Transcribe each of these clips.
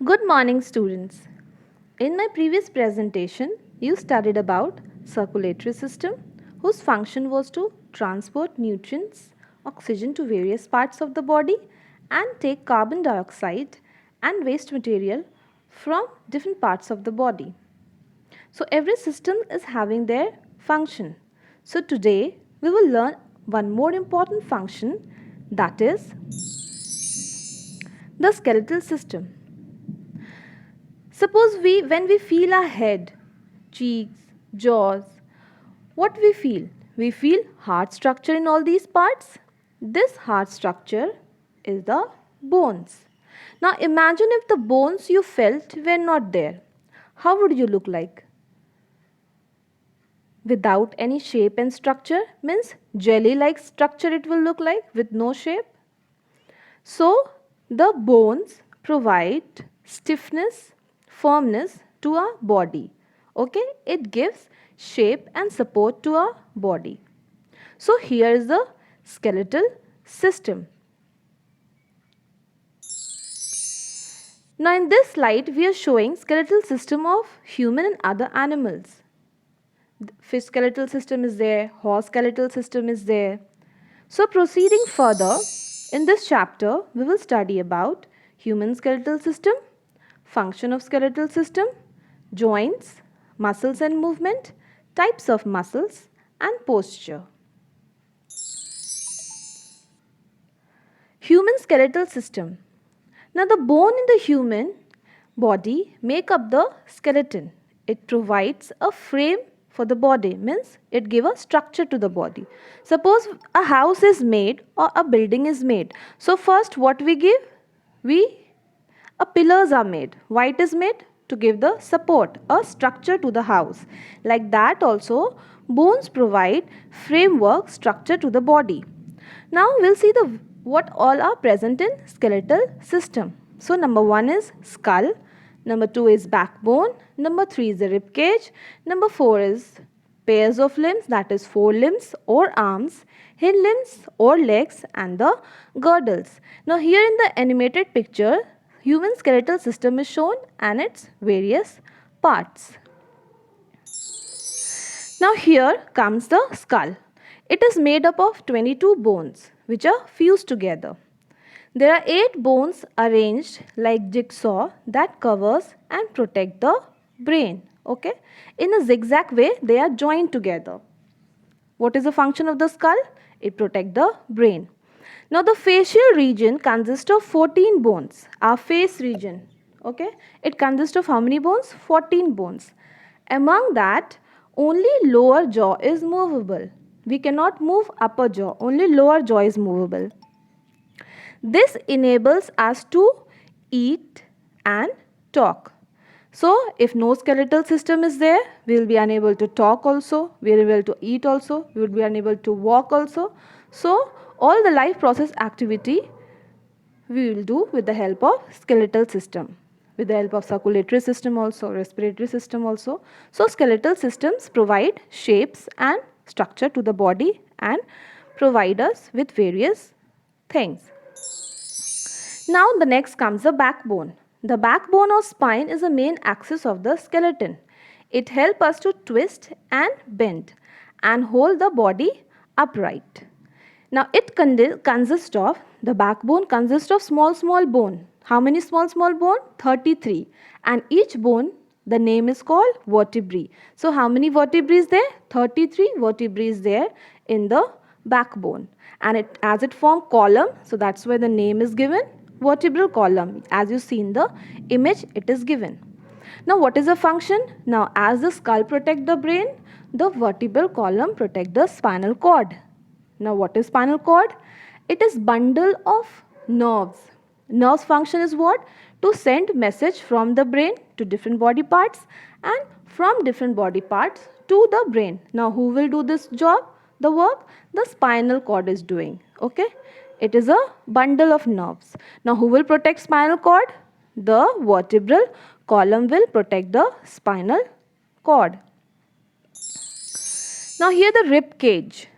Good morning, students. In my previous presentation, you studied about circulatory system whose function was to transport nutrients, oxygen to various parts of the body and take carbon dioxide and waste material from different parts of the body. So every system is having their function. So today we will learn one more important function, that is the skeletal system. Suppose when we feel our head, cheeks, jaws, what we feel? We feel heart structure in all these parts. This heart structure is the bones. Now imagine if the bones you felt were not there. How would you look like? Without any shape and structure means jelly like structure it will look like with no shape. So the bones provide stiffness, firmness to our body. Okay, it gives shape and support to our body. So here is the skeletal system. Now in this slide we are showing skeletal system of human and other animals. Fish skeletal system is there, horse skeletal system is there. So proceeding further, in this chapter we will study about human skeletal system, function of skeletal system, joints, muscles and movement, types of muscles and posture. Human skeletal system. Now the bone in the human body make up the skeleton. It provides a frame for the body, means it give a structure to the body. Suppose a house is made or a building is made. So first what we give? A pillars are made. Why it is made? To give the support, a structure to the house. Like that also bones provide framework structure to the body. Now we'll see the what all are present in skeletal system. So number 1 is skull, number 2 is backbone, number 3 is the rib cage, number 4 is pairs of limbs, that is 4 limbs or arms, hind limbs or legs and the girdles. Now here in the animated picture, human skeletal system is shown and its various parts. Now here comes the skull. It is made up of 22 bones which are fused together. There are 8 bones arranged like jigsaw that covers and protect the brain. Okay? In a zigzag way they are joined together. What is the function of the skull? It protects the brain. Now the facial region consists of 14 bones. Our face region. Okay? It consists of how many bones? 14 bones. Among that, only lower jaw is movable. We cannot move upper jaw. Only lower jaw is movable. This enables us to eat and talk. So, if no skeletal system is there, we will be unable to talk also, we will be able to eat also, we will be unable to walk also. So, all the life process activity we will do with the help of skeletal system, with the help of circulatory system also, respiratory system also. So, skeletal systems provide shapes and structure to the body and provide us with various things. Now the next comes the backbone. The backbone or spine is the main axis of the skeleton. It helps us to twist and bend and hold the body upright. Now it consists of, the backbone consists of small bone. How many small bone? 33. And each bone, the name is called vertebrae. So how many vertebrae is there? 33 vertebrae is there in the backbone. And as it form column, so that's why the name is given vertebral column. As you see in the image, it is given. Now what is the function? Now as the skull protect the brain, the vertebral column protect the spinal cord. Now what is spinal cord? It is bundle of nerves. Nerves function is what? To send message from the brain to different body parts and from different body parts to the brain. Now who will do this job? The work the spinal cord is doing. Okay? It is a bundle of nerves. Now who will protect spinal cord? The vertebral column will protect the spinal cord. Now here the rib cage.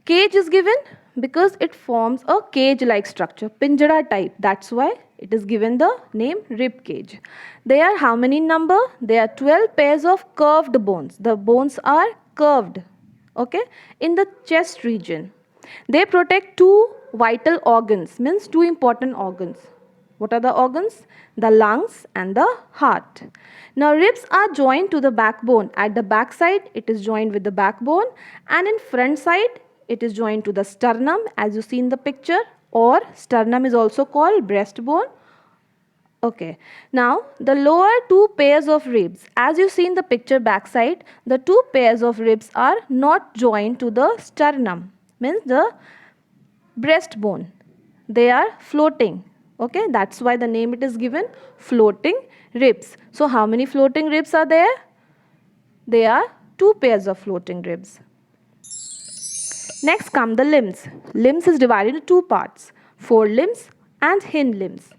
Cage is given because it forms a cage like structure, pinjara type. That's why it is given the name rib cage. There are how many in number? There are 12 pairs of curved bones. The bones are curved, okay, in the chest region. They protect two vital organs, means two important organs. What are the organs? The lungs and the heart. Now ribs are joined to the backbone. At the back side it is joined with the backbone, and in front side it is joined to the sternum, as you see in the picture, or sternum is also called breastbone. Okay, now the lower two pairs of ribs, as you see in the picture backside, the two pairs of ribs are not joined to the sternum, means the breastbone. They are floating. Okay, that's why the name it is given floating ribs. So how many floating ribs are there? There are two pairs of floating ribs. Next come the limbs. Limbs is divided into two parts, forelimbs and hind limbs.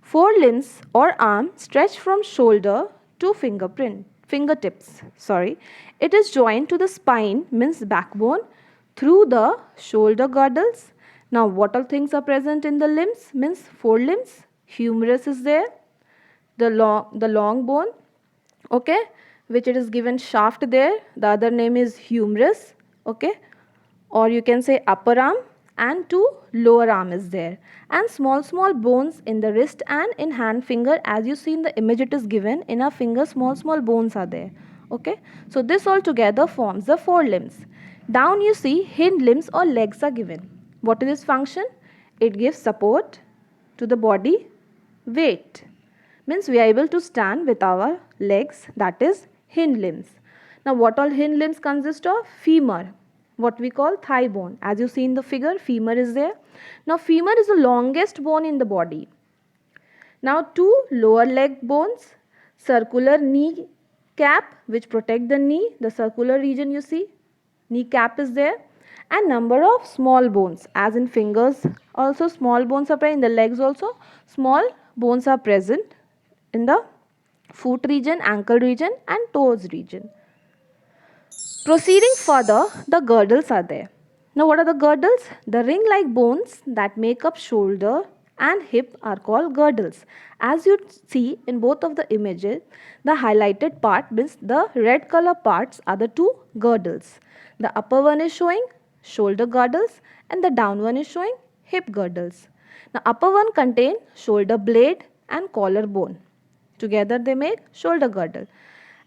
Forelimbs or arm stretch from shoulder to fingertips. It is joined to the spine, means backbone, through the shoulder girdles. Now what all things are present in the limbs? Means forelimbs, humerus is there, the long bone, okay, which it is given shaft there. The other name is humerus, okay, or you can say upper arm, and two lower arm is there, and small bones in the wrist and in hand finger. As you see in the image it is given, in our finger small bones are there, okay. So this all together forms the forelimbs. Down you see hind limbs or legs are given. What is its function? It gives support to the body weight, means we are able to stand with our legs, that is hind limbs. Now what all hind limbs consist of? Femur, what we call thigh bone. As you see in the figure, femur is there. Now femur is the longest bone in the body. Now two lower leg bones, circular knee cap which protect the knee, the circular region you see, knee cap is there, and number of small bones, as in fingers also small bones are present, in the legs also small bones are present, in the foot region, ankle region and toes region. Proceeding further, the girdles are there. Now what are the girdles? The ring-like bones that make up shoulder and hip are called girdles. As you see in both of the images, the highlighted part means the red color parts are the two girdles. The upper one is showing shoulder girdles and the down one is showing hip girdles. Now upper one contain shoulder blade and collar bone. Together they make shoulder girdle.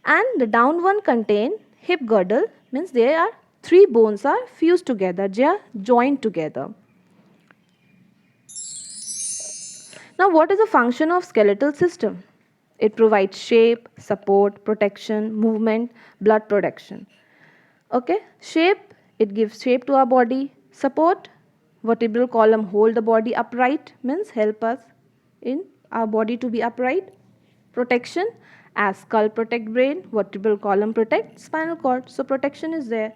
And the down one contain hip girdle, means there are three bones are fused together, they are joined together. Now what is the function of skeletal system? It provides shape, support, protection, movement, blood production. Okay, shape, it gives shape to our body. Support, vertebral column hold the body upright, means help us in our body to be upright. Protection, as skull protect brain, vertebral column protect spinal cord, so protection is there.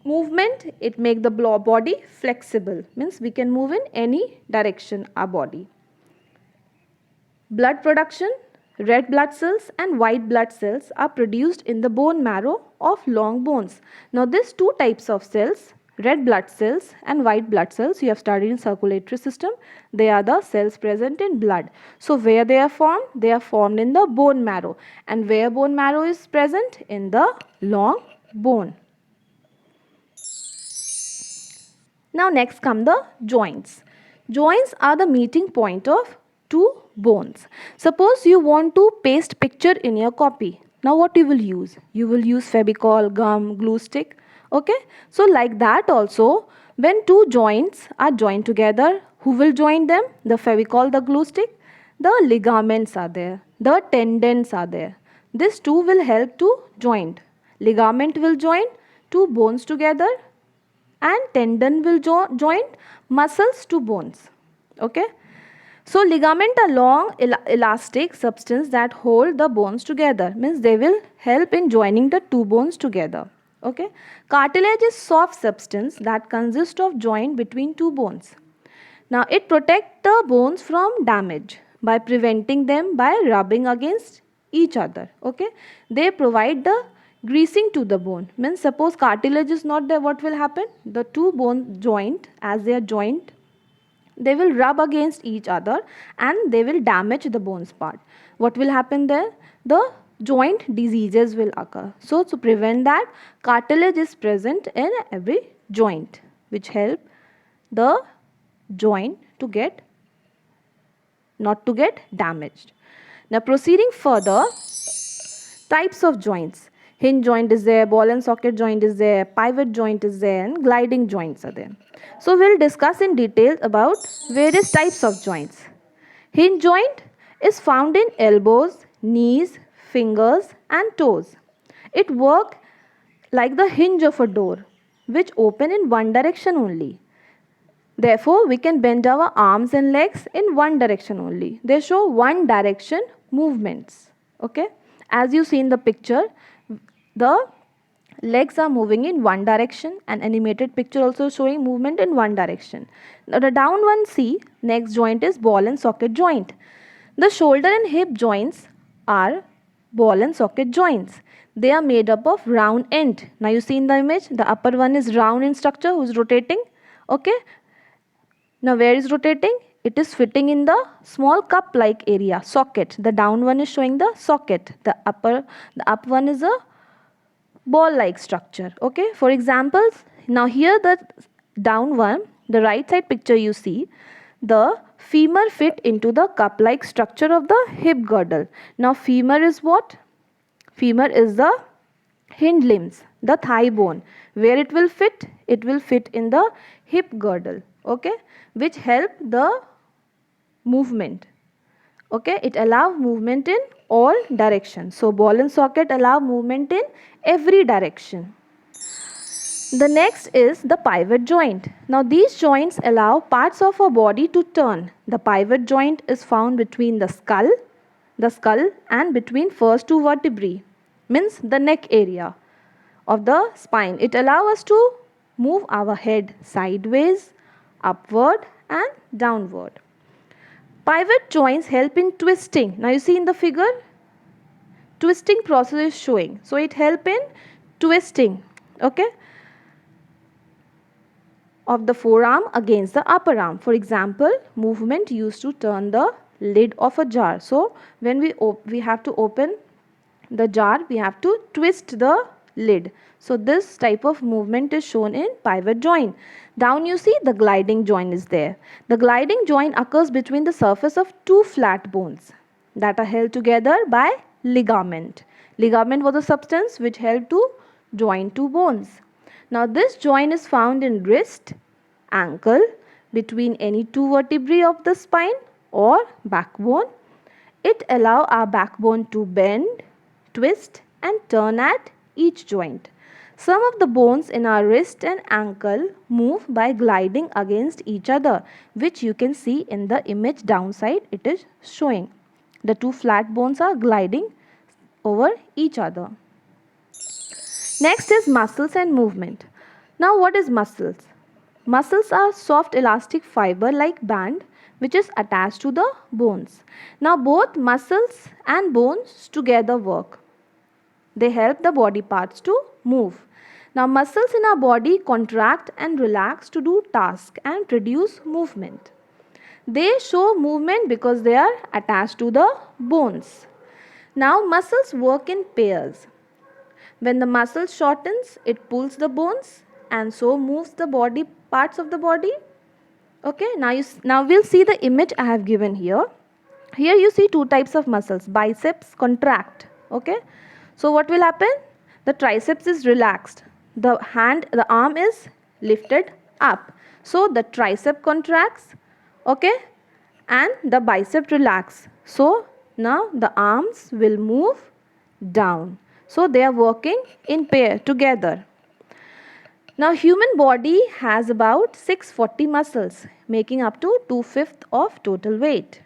Movement, it make the body flexible, means we can move in any direction our body. Blood production, red blood cells and white blood cells are produced in the bone marrow of long bones. Now these two types of cells, red blood cells and white blood cells, you have studied in circulatory system, they are the cells present in blood. So where they are formed? They are formed in the bone marrow. And where bone marrow is present? In the long bone. Now next come the joints. Joints are the meeting point of two bones. Suppose you want to paste picture in your copy. Now what you will use? You will use Fevicol, gum, glue stick. Okay. So like that also, when two joints are joined together, who will join them? The Fevicol, the glue stick. The ligaments are there. The tendons are there. This two will help to join. Ligament will join two bones together, and tendon will join muscles to bones. Okay. So ligament are long elastic substance that hold the bones together, means they will help in joining the two bones together. Okay. Cartilage is soft substance that consists of joint between two bones. Now it protects the bones from damage by preventing them by rubbing against each other. Okay. They provide the greasing to the bone, means suppose cartilage is not there, what will happen? The two bone joint, as they are joined they will rub against each other and they will damage the bones part. What will happen there? The joint diseases will occur. So to prevent that, cartilage is present in every joint, which help the joint to get not to get damaged. Now proceeding further, types of joints. Hinge joint is there, ball and socket joint is there, pivot joint is there, and gliding joints are there. So we'll discuss in detail about various types of joints. Hinge joint is found in elbows, knees, fingers and toes. It works like the hinge of a door, which open in one direction only. Therefore, we can bend our arms and legs in one direction only. They show one direction movements. Okay. As you see in the picture, the legs are moving in one direction. An animated picture also showing movement in one direction. Now the down one see, next joint is ball and socket joint. The shoulder and hip joints are ball and socket joints. They are made up of round end. Now you see in the image, the upper one is round in structure who's rotating. Okay. Now where is rotating? It is fitting in the small cup like area, socket. The down one is showing the socket. The up one is a ball like structure. Okay. For examples, now here the down one, the right side picture you see, the femur fit into the cup like structure of the hip girdle. Now femur is what? Femur is the hind limbs, the thigh bone. Where it will fit? It will fit in the hip girdle. Okay, which help the movement. Okay, it allow movement in all directions. So ball and socket allow movement in every direction. The next is the pivot joint. Now these joints allow parts of a body to turn. The pivot joint is found between the skull and between first two vertebrae, means the neck area of the spine. It allows us to move our head sideways, upward and downward. Pivot joints help in twisting. Now you see in the figure, twisting process is showing. So it help in twisting, okay, of the forearm against the upper arm. For example, movement used to turn the lid of a jar. So when we have to open the jar, we have to twist the lid. So this type of movement is shown in pivot joint. Down you see the gliding joint is there. The gliding joint occurs between the surface of two flat bones that are held together by ligament. Ligament was a substance which helped to join two bones. Now this joint is found in wrist, ankle, between any two vertebrae of the spine or backbone. It allows our backbone to bend, twist and turn at each joint. Some of the bones in our wrist and ankle move by gliding against each other, which you can see in the image downside it is showing. The two flat bones are gliding over each other. Next is muscles and movement. Now what is muscles? Muscles are soft elastic fiber like band which is attached to the bones. Now both muscles and bones together work. They help the body parts to move. Now muscles in our body contract and relax to do tasks and produce movement. They show movement because they are attached to the bones. Now muscles work in pairs. When the muscle shortens, it pulls the bones and so moves the body parts of the body. Okay, now we'll see the image I have given here. Here you see two types of muscles. Biceps contract. Okay, so what will happen? The triceps is relaxed. The arm is lifted up. So the tricep contracts. Okay, and the bicep relax. So now the arms will move down. So they are working in pair together. Now human body has about 640 muscles, making up to 2/5 of total weight.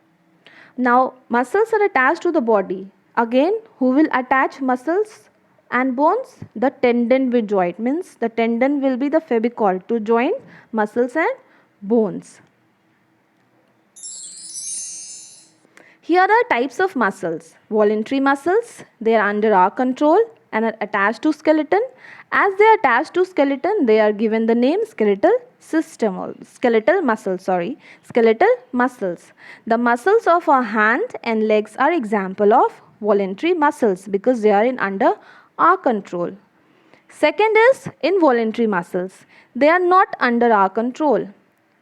Now muscles are attached to the body. Again, who will attach muscles and bones? The tendon will join. Means the tendon will be the fevicol to join muscles and bones. Here are types of muscles. Voluntary muscles, they are under our control and are attached to skeleton. As they are attached to skeleton, they are given the name skeletal system, or skeletal muscles, skeletal muscles. The muscles of our hand and legs are example of voluntary muscles because they are in under our control. Second is involuntary muscles. They are not under our control.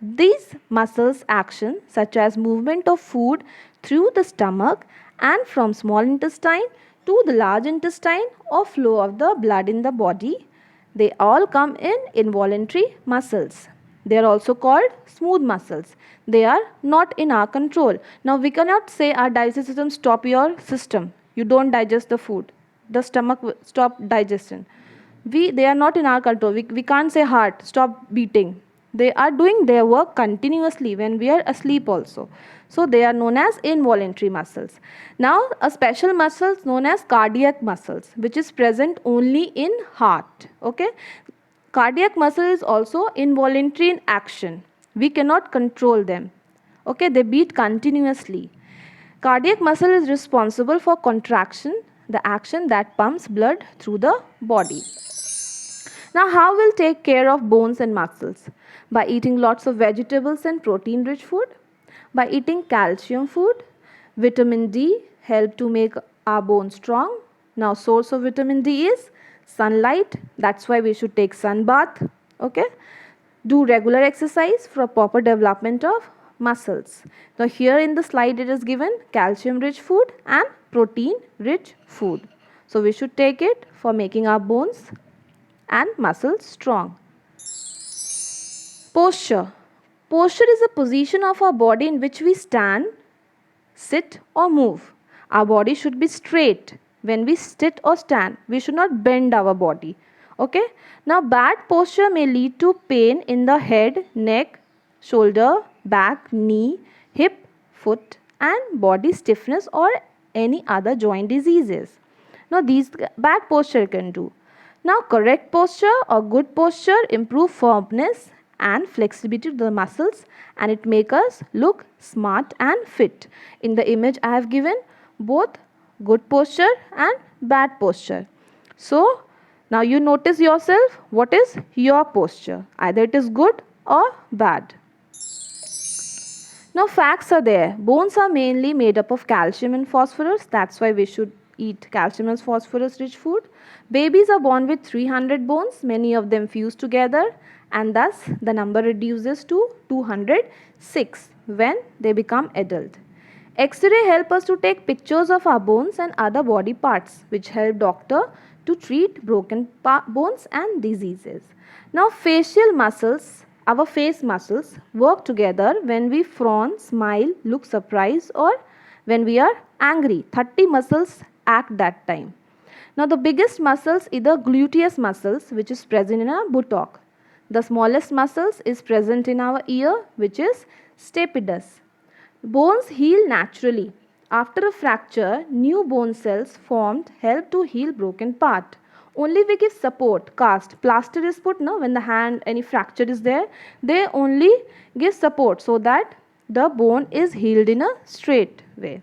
These muscles action such as movement of food through the stomach and from small intestine to the large intestine or flow of the blood in the body, they all come in involuntary muscles. They are also called smooth muscles. They are not in our control. Now we cannot say our digestive system stop your system. You don't digest the food. The stomach will stop digestion. They are not in our control. We can't say heart stop beating. They are doing their work continuously when we are asleep also. So they are known as involuntary muscles. Now a special muscle known as cardiac muscles, which is present only in heart. Okay. Cardiac muscle is also involuntary in action. We cannot control them. Okay, they beat continuously. Cardiac muscle is responsible for contraction, the action that pumps blood through the body. Now, how we'll take care of bones and muscles? By eating lots of vegetables and protein-rich food, by eating calcium food, vitamin D help to make our bones strong. Now, source of vitamin D is sunlight. That's why we should take sun bath. Okay. Do regular exercise for proper development of muscles. Now, here in the slide it is given calcium-rich food and protein-rich food. So, we should take it for making our bones and muscles strong. Posture. Posture is a position of our body in which we stand, sit or move. Our body should be straight. When we sit or stand, we should not bend our body. Okay. Now bad posture may lead to pain in the head, neck, shoulder, back, knee, hip, foot and body stiffness or any other joint diseases. Now these bad posture can do. Now correct posture or good posture improve firmness and flexibility to the muscles and it make us look smart and fit. In the image I have given both good posture and bad posture. So now you notice yourself what is your posture. Either it is good or bad. Now facts are there. Bones are mainly made up of calcium and phosphorus. That's why we should eat calcium and phosphorus rich food. Babies are born with 300 bones. Many of them fuse together and thus the number reduces to 206 when they become adult. X-ray help us to take pictures of our bones and other body parts which help doctor to treat broken bones and diseases. Now facial muscles, our face muscles work together when we frown, smile, look surprised or when we are angry. 30 muscles act that time. Now the biggest muscles is the gluteus muscles which is present in our buttock. The smallest muscles is present in our ear which is stapedus. Bones heal naturally. After a fracture, new bone cells formed help to heal broken part. Only we give support, cast, plaster is put no, when the hand any fracture is there, they only give support so that the bone is healed in a straight way.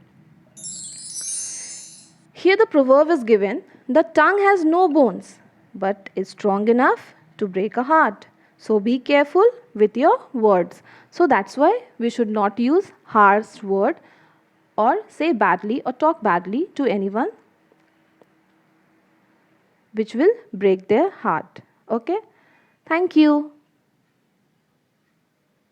Here the proverb is given, the tongue has no bones but is strong enough to break a heart. So be careful with your words. So that's why we should not use harsh word or say badly or talk badly to anyone which will break their heart. Okay. Thank you.